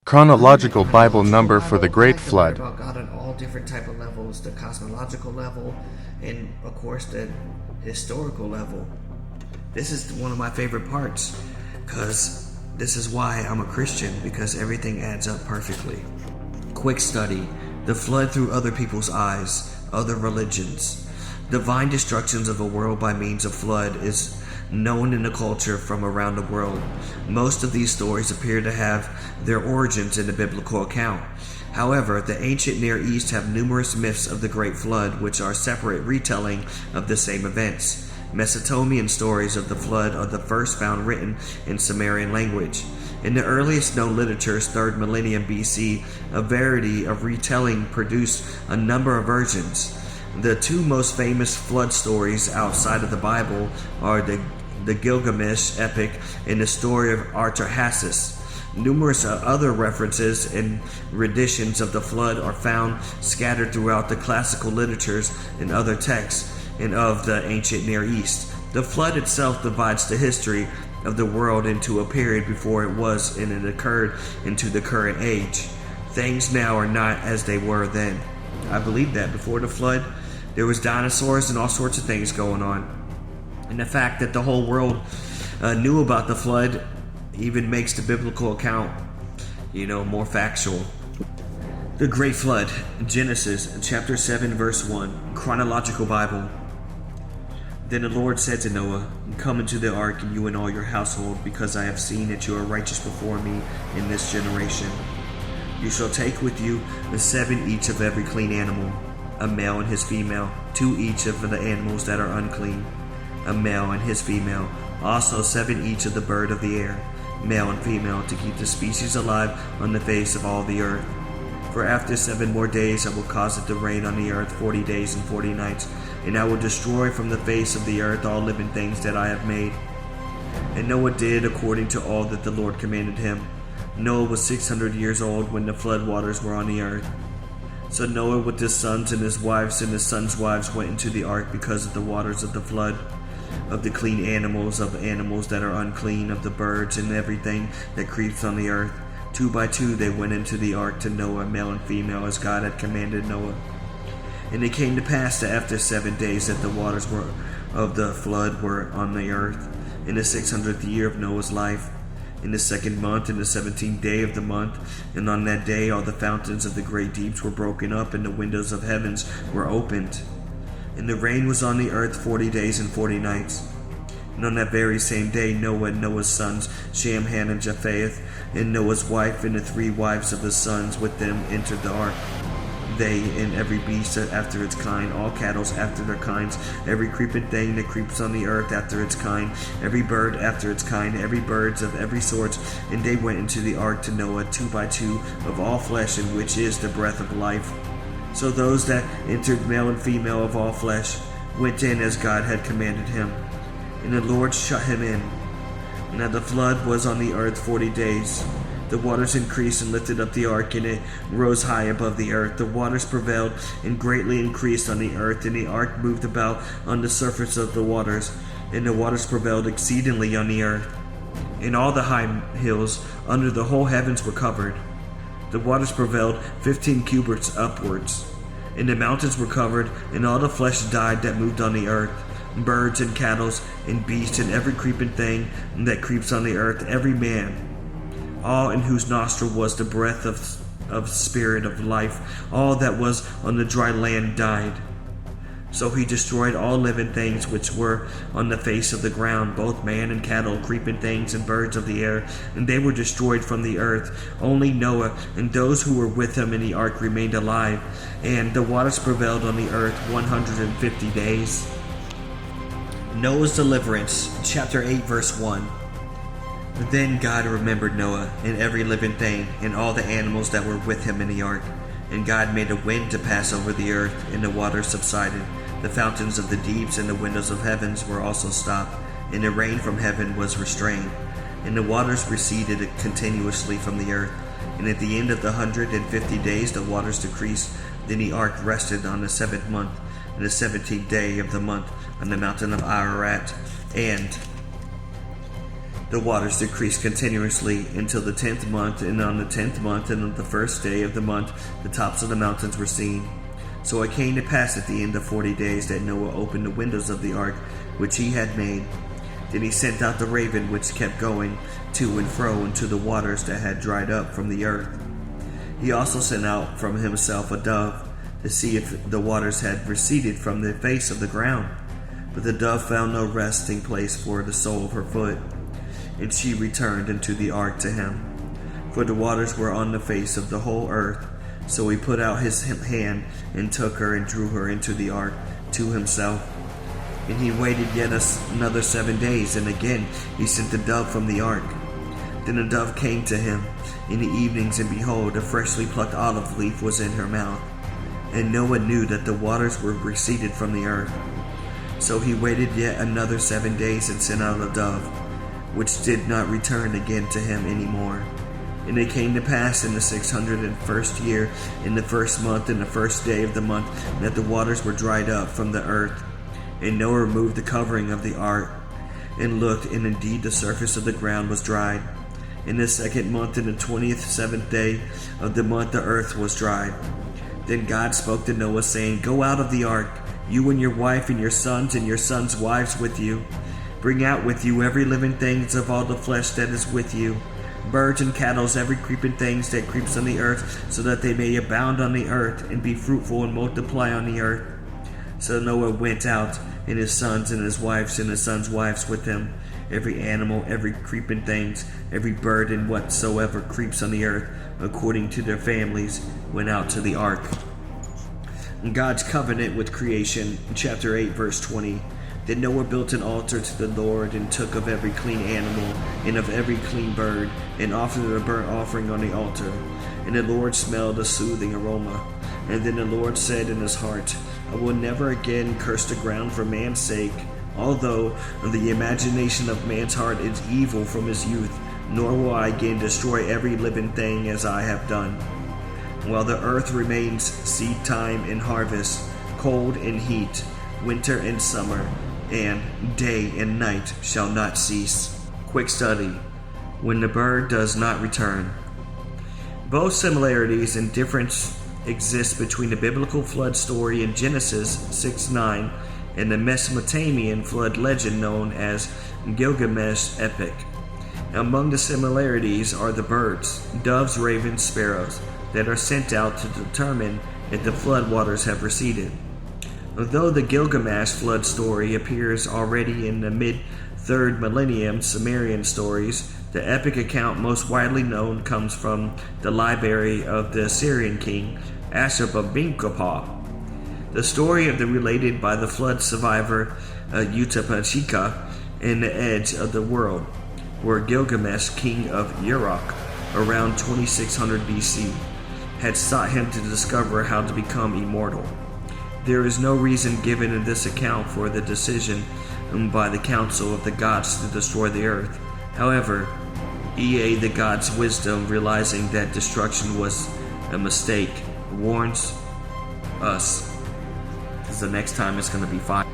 Chronological Bible number for the Great Flood. About God on all different type of levels, the cosmological level, and of course the historical level. This is one of my favorite parts, because this is why I'm a Christian, because everything adds up perfectly. Quick study: the flood through other people's eyes, other religions. Divine destructions of a world by means of flood is known in the culture from around the world. Most of these stories appear to have their origins in the biblical account. However, the ancient Near East have numerous myths of the Great Flood, which are separate retelling of the same events. Mesopotamian stories of the flood are the first found written in Sumerian language. In the earliest known literatures, 3rd millennium BC, a variety of retelling produced a number of versions. The two most famous flood stories outside of the Bible are the Gilgamesh epic and the story of Atrahasis. Numerous other references and renditions of the flood are found scattered throughout the classical literatures and other texts and of the ancient Near East. The flood itself divides the history of the world into a period before it was and it occurred into the current age. Things now are not as they were then. I believe that before the flood, there was dinosaurs and all sorts of things going on. And the fact that the whole world knew about the flood even makes the biblical account, more factual. The Great Flood, Genesis chapter 7 verse 1, Chronological Bible. Then the Lord said to Noah, "Come into the ark, you and all your household, because I have seen that you are righteous before me in this generation. You shall take with you 7 each of every clean animal, a male and his female, 2 each of the animals that are unclean, a male and his female, also 7 each of the bird of the air, male and female, to keep the species alive on the face of all the earth. For after 7 more days I will cause it to rain on the earth 40 days and 40 nights, and I will destroy from the face of the earth all living things that I have made." And Noah did according to all that the Lord commanded him. Noah was 600 years old when the flood waters were on the earth. So Noah with his sons and his wives and his sons' wives went into the ark because of the waters of the flood, of the clean animals, of animals that are unclean, of the birds and everything that creeps on the earth. 2 by 2 they went into the ark to Noah, male and female, as God had commanded Noah. And it came to pass that after 7 days that the waters of the flood were on the earth, in the 600th year of Noah's life, in the 2nd month, in the 17th day of the month. And on that day all the fountains of the great deeps were broken up, and the windows of heavens were opened. And the rain was on the earth 40 days and 40 nights. And on that very same day Noah and Noah's sons, Shem, Ham, and Japheth, and Noah's wife and the 3 wives of his sons with them entered the ark. They and every beast after its kind, all cattle after their kinds, every creeping thing that creeps on the earth after its kind, every bird after its kind, every birds of every sort. And they went into the ark to Noah 2 by 2 of all flesh, in which is the breath of life. So those that entered, male and female of all flesh, went in as God had commanded him. And the Lord shut him in. Now the flood was on the earth 40 days. The waters increased and lifted up the ark, and it rose high above the earth. The waters prevailed and greatly increased on the earth, and the ark moved about on the surface of the waters, and the waters prevailed exceedingly on the earth. And all the high hills under the whole heavens were covered. The waters prevailed 15 cubits upwards, and the mountains were covered, and all the flesh died that moved on the earth, birds and cattle and beasts and every creeping thing that creeps on the earth, every man, all in whose nostril was the breath of spirit of life. All that was on the dry land died. So he destroyed all living things which were on the face of the ground, both man and cattle, creeping things and birds of the air, and they were destroyed from the earth. Only Noah and those who were with him in the ark remained alive, and the waters prevailed on the earth 150 days. Noah's deliverance, chapter 8 verse 1. Then God remembered Noah and every living thing and all the animals that were with him in the ark. And God made a wind to pass over the earth, and the waters subsided. The fountains of the deeps and the windows of heavens were also stopped, and the rain from heaven was restrained. And the waters receded continuously from the earth. And at the end of the 150 days the waters decreased. Then the ark rested on the 7th month, and the 17th day of the month, on the mountain of Ararat. And The waters decreased continuously until the 10th month, and on the 10th month and on the first day of the month, the tops of the mountains were seen. So it came to pass at the end of 40 days that Noah opened the windows of the ark which he had made. Then he sent out the raven which kept going to and fro into the waters that had dried up from the earth. He also sent out from himself a dove to see if the waters had receded from the face of the ground. But the dove found no resting place for the sole of her foot, and she returned into the ark to him. For the waters were on the face of the whole earth. So he put out his hand and took her and drew her into the ark to himself. And he waited yet another 7 days, and again he sent the dove from the ark. Then the dove came to him in the evenings, and behold, a freshly plucked olive leaf was in her mouth. And Noah knew that the waters were receded from the earth. So he waited yet another 7 days and sent out a dove, which did not return again to him any more. And it came to pass in the 601st year, in the first month, in the first day of the month, that the waters were dried up from the earth. And Noah removed the covering of the ark, and looked, and indeed the surface of the ground was dried. In the second month, in the 27th day of the month, the earth was dried. Then God spoke to Noah, saying, Go out of the ark, you and your wife and your sons' wives with you. Bring out with you every living thing of all the flesh that is with you, birds and cattle, every creeping thing that creeps on the earth, so that they may abound on the earth, and be fruitful and multiply on the earth. So Noah went out, and his sons and his wives and his sons' wives with him. Every animal, every creeping thing, every bird, and whatsoever creeps on the earth, according to their families, went out to the ark. And God's covenant with creation, chapter 8, verse 20. Then Noah built an altar to the Lord, and took of every clean animal, and of every clean bird, and offered a burnt offering on the altar. And the Lord smelled a soothing aroma. And then the Lord said in his heart, I will never again curse the ground for man's sake, although the imagination of man's heart is evil from his youth, nor will I again destroy every living thing as I have done. While the earth remains, seed time and harvest, cold and heat, winter and summer, and day and night shall not cease. Quick study. When the bird does not return. Both similarities and difference exist between the biblical flood story in Genesis 6:9 and the Mesopotamian flood legend known as Gilgamesh epic. Among the similarities are the birds, doves, ravens, sparrows, that are sent out to determine if the flood waters have receded. Although the Gilgamesh flood story appears already in the mid-3rd millennium Sumerian stories, the epic account most widely known comes from the library of the Assyrian king Ashurbanipal. The story of the related by the flood survivor Utpachika in the edge of the world, where Gilgamesh, king of Uruk, around 2600 BC, had sought him to discover how to become immortal. There is no reason given in this account for the decision by the council of the gods to destroy the earth. However, Ea, the god's wisdom, realizing that destruction was a mistake, warns us, because the next time it's going to be fire.